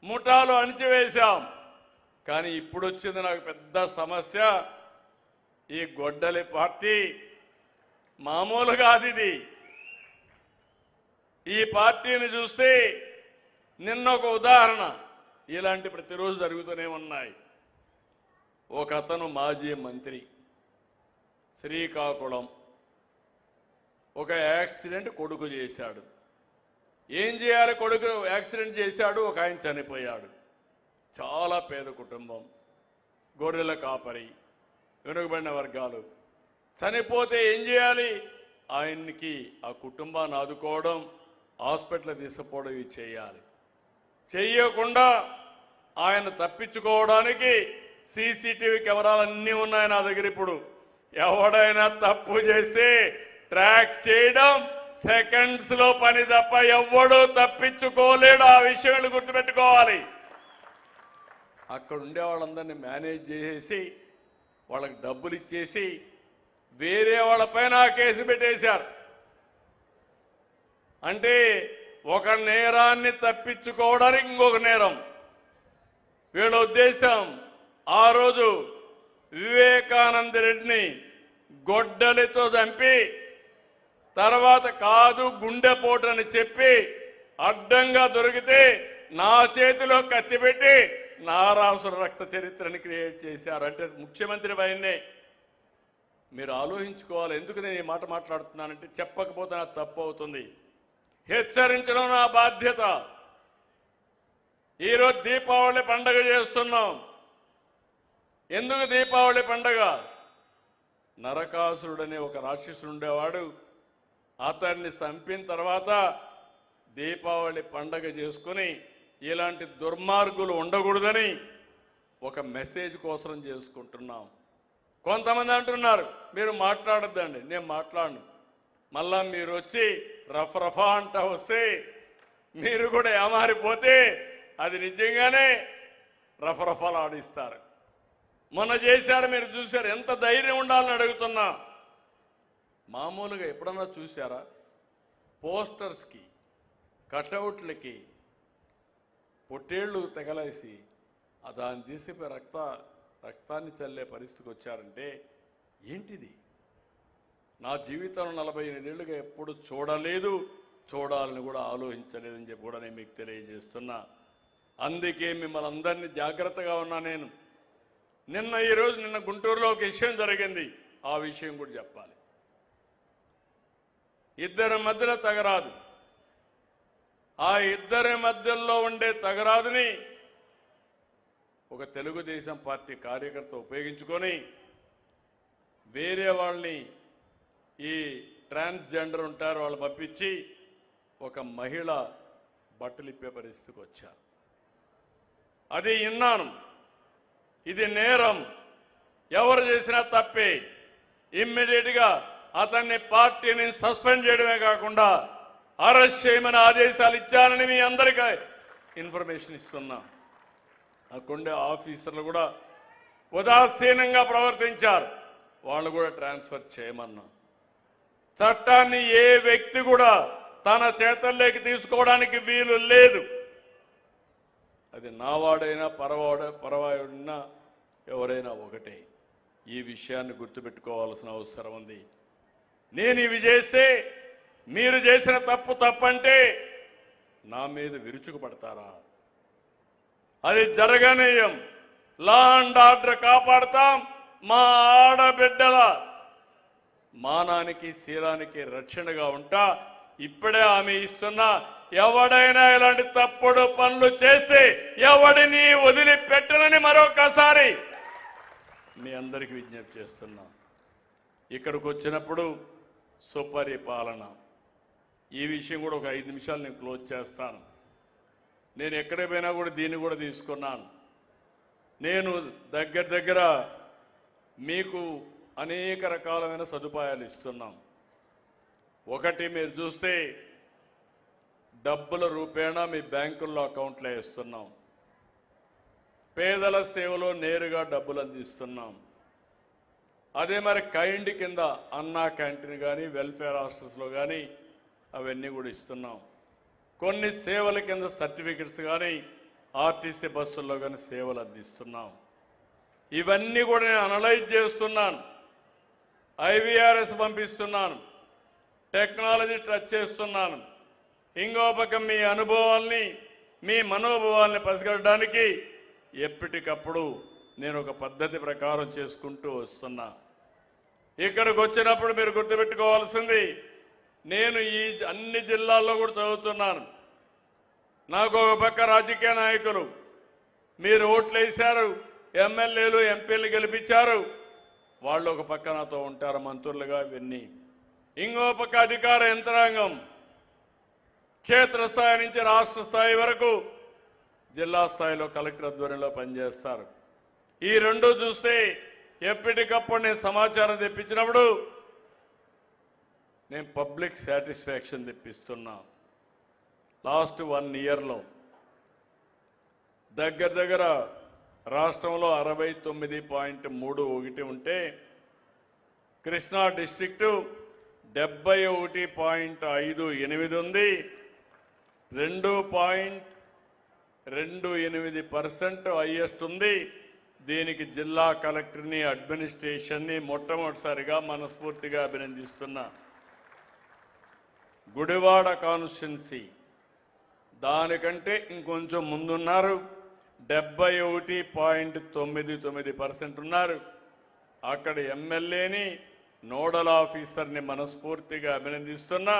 ముఠాలు అణిచివేశాం. కానీ ఇప్పుడు వచ్చింది నాకు పెద్ద సమస్య. ఈ గొడ్డలి పార్టీ మామూలు కాదు. ఇది ఈ పార్టీని చూస్తే నిన్న ఒక ఉదాహరణ, ఇలాంటి ప్రతిరోజు జరుగుతూనే ఉన్నాయి. ఒక అతను మాజీ మంత్రి, శ్రీకాకుళం, ఒక యాక్సిడెంట్ కొడుకు చేశాడు. ఏం చేయాలి? కొడుకు యాక్సిడెంట్ చేశాడు, ఒక ఆయన చనిపోయాడు. చాలా పేద కుటుంబం, గొర్రెల కాపరి, వెనుకబడిన వర్గాలు. చనిపోతే ఏం చేయాలి? ఆయన్ని ఆ కుటుంబాన్ని ఆదుకోవడం, హాస్పిటల్ తీసుకుపోవడం ఇవి చేయాలి. చెయ్యకుండా ఆయన తప్పించుకోవడానికి సీసీటీవీ కెమెరాలు అన్నీ ఉన్నాయి నా దగ్గర. ఇప్పుడు ఎవడైనా తప్పు చేసి ట్రాక్ చేయడం సెకండ్స్ లో పని తప్ప ఎవడూ తప్పించుకోలేడు. ఆ విషయాన్ని గుర్తుపెట్టుకోవాలి. అక్కడ ఉండే వాళ్ళందరినీ మేనేజ్ చేసేసి వాళ్ళకి డబ్బులు ఇచ్చేసి వేరే వాళ్ళపైన కేసు పెట్టేశారు. అంటే ఒక నేరాన్ని తప్పించుకోవడానికి ఇంకొక నేరం. వీళ్ళ ఉద్దేశం ఆ రోజు వివేకానంద రెడ్డిని గొడ్డలితో చంపి తర్వాత కాదు గుండెపోటు అని చెప్పి అడ్డంగా దొరికితే నా చేతిలో కత్తి పెట్టి నారాసుర రక్త చరిత్రని క్రియేట్ చేశారు. అంటే ముఖ్యమంత్రి పైనే మీరు ఆలోచించుకోవాలి. ఎందుకు నేను ఈ మాట మాట్లాడుతున్నానంటే చెప్పకపోతే నాకు తప్పు అవుతుంది. హెచ్చరించడం నా బాధ్యత. ఈరోజు దీపావళి పండగ చేస్తున్నాం. ఎందుకు దీపావళి పండగ? నరకాసురుడనే ఒక రాక్షసుడు ఉండేవాడు. అతన్ని చంపిన తర్వాత దీపావళి పండగ చేసుకుని ఇలాంటి దుర్మార్గులు ఉండకూడదని ఒక మెసేజ్ కోసం చేసుకుంటున్నాం. కొంతమంది అంటున్నారు మీరు మాట్లాడొద్దండి. నేను మాట్లాడను. మళ్ళా మీరు వచ్చి రఫరఫా అంటా వస్తే మీరు కూడా ఏమారిపోతే అది నిజంగానే రఫరఫాలు ఆడిస్తారు. మొన్న చేశారు, మీరు చూశారు. ఎంత ధైర్యం ఉండాలని అడుగుతున్నా. మామూలుగా ఎప్పుడన్నా చూశారా? పోస్టర్స్కి, కటౌట్లకి పొట్టేళ్లు తెగలేసి దాన్ని తీసిపోయి రక్తాన్ని చల్లే పరిస్థితికి వచ్చారంటే ఏంటిది? నా జీవితంలో 48 ఏళ్ళుగా ఎప్పుడు చూడలేదు, చూడాలని కూడా ఆలోచించలేదని చెప్పి కూడా నేను మీకు తెలియజేస్తున్నా. అందుకే మిమ్మల్ని అందరినీ జాగ్రత్తగా ఉన్నా నేను. నిన్న గుంటూరులో ఒక విషయం జరిగింది. ఆ విషయం కూడా చెప్పాలి. ఇద్దరి మధ్యలో తగరాదు. ఆ ఇద్దరి మధ్యలో ఉండే తగరాదుని ఒక తెలుగుదేశం పార్టీ కార్యకర్త ఉపయోగించుకొని వేరే వాళ్ళని, ఈ ట్రాన్స్జెండర్ ఉంటారు వాళ్ళు పంపించి ఒక మహిళ బట్టలిప్పే పరిస్థితికి వచ్చారు. అది విన్నాను. ఇది నేరం. ఎవరు చేసినా తప్పే. ఇమ్మీడియట్గా అతన్ని పార్టీని సస్పెండ్ చేయడమే కాకుండా అరెస్ట్ చేయమని ఆదేశాలు ఇచ్చానని మీ అందరికీ ఇన్ఫర్మేషన్ ఇస్తున్నా. అక్కడుండే ఆఫీసర్లు కూడా ఉదాసీనంగా ప్రవర్తించారు. వాళ్ళు కూడా ట్రాన్స్ఫర్ చేయమన్నా. చట్టాన్ని ఏ వ్యక్తి కూడా తన చేతల్లోకి తీసుకోవడానికి వీలు లేదు. అది నావాడైనా పరవాడైనా ఎవరైనా ఒకటే. ఈ విషయాన్ని గుర్తుపెట్టుకోవాల్సిన అవసరం ఉంది. నేను ఇవి చేస్తే మీరు చేసిన తప్పంటే నా మీద విరుచుకుపడతారా? అది జరగనీయం. Law and order కాపాడుతాం. మా ఆడబిడ్డల మానానికి శీలానికి రక్షణగా ఉంటా. ఇప్పుడే హామీ ఇస్తున్నా. ఎవడైనా ఇలాంటి తప్పుడు పనులు చేస్తే ఎవడిని వదిలిపెట్టనని మరొకసారి మీ అందరికీ విజ్ఞప్తి చేస్తున్నా. ఇక్కడికి వచ్చినప్పుడు సుపరిపాలన, ఈ విషయం కూడా ఒక 5 నిమిషాలు నేను క్లోజ్ చేస్తాను. నేను ఎక్కడికి పోయినా కూడా దీన్ని కూడా తీసుకున్నాను. నేను దగ్గర మీకు అనేక రకాలైన సదుపాయాలు ఇస్తున్నాం. ఒకటి మీరు చూస్తే డబ్బుల రూపేణా మీ బ్యాంకుల్లో అకౌంట్లో వేస్తున్నాం. పేదల సేవలో నేరుగా డబ్బులు అందిస్తున్నాం. అదే మరి కైండ్ కింద అన్నా క్యాంటీన్ కానీ వెల్ఫేర్ హాస్టల్స్లో కానీ అవన్నీ కూడా ఇస్తున్నాం. కొన్ని సేవల కింద సర్టిఫికెట్స్ కానీ ఆర్టీసీ బస్సుల్లో కానీ సేవలు అందిస్తున్నాం. ఇవన్నీ కూడా నేను అనలైజ్ చేస్తున్నాను. ఐవీఆర్ఎస్ పంపిస్తున్నాను, టెక్నాలజీ టచ్ చేస్తున్నాను. ఇంకో పక్క మీ అనుభవాల్ని, మీ మనోభావాల్ని పసిగట్టడానికి ఎప్పటికప్పుడు నేను ఒక పద్ధతి ప్రకారం చేసుకుంటూ వస్తున్నా. ఇక్కడికి వచ్చినప్పుడు మీరు గుర్తుపెట్టుకోవాల్సింది, నేను ఈ అన్ని జిల్లాల్లో కూడా చదువుతున్నాను. నాకు ఒక పక్క రాజకీయ నాయకులు, మీరు ఓట్లు వేశారు, ఎమ్మెల్యేలు ఎంపీలు గెలిపించారు, వాళ్ళు ఒక పక్క నాతో ఉంటారు మంత్రులుగా. ఇవన్నీ ఇంకో పక్క అధికార యంత్రాంగం క్షేత్రస్థాయి నుంచి రాష్ట్ర స్థాయి వరకు జిల్లా స్థాయిలో కలెక్టర్ ఆధ్వర్యంలో పనిచేస్తారు. ఈ రెండు చూస్తే ఎప్పటికప్పుడు నేను సమాచారం తెప్పించినప్పుడు నేను పబ్లిక్ సాటిస్ఫాక్షన్ తెప్పిస్తున్నా. లాస్ట్ 1 ఇయర్లో దగ్గర రాష్ట్రంలో 69.31 ఉంటే కృష్ణా డిస్ట్రిక్టు 71.58 ఉంది. 2.28% హైయెస్ట్ ఉంది. దీనికి జిల్లా కలెక్టర్ని, అడ్మినిస్ట్రేషన్ని మొట్టమొదటిసారిగా మనస్ఫూర్తిగా అభినందిస్తున్నా. గుడివాడ కాన్స్టిట్యున్సీ దానికంటే ఇంకొంచెం ముందున్నారు, 71.99% ఉన్నారు. అక్కడ ఎమ్మెల్యేని, నోడల్ ఆఫీసర్ని మనస్ఫూర్తిగా అభినందిస్తున్నా.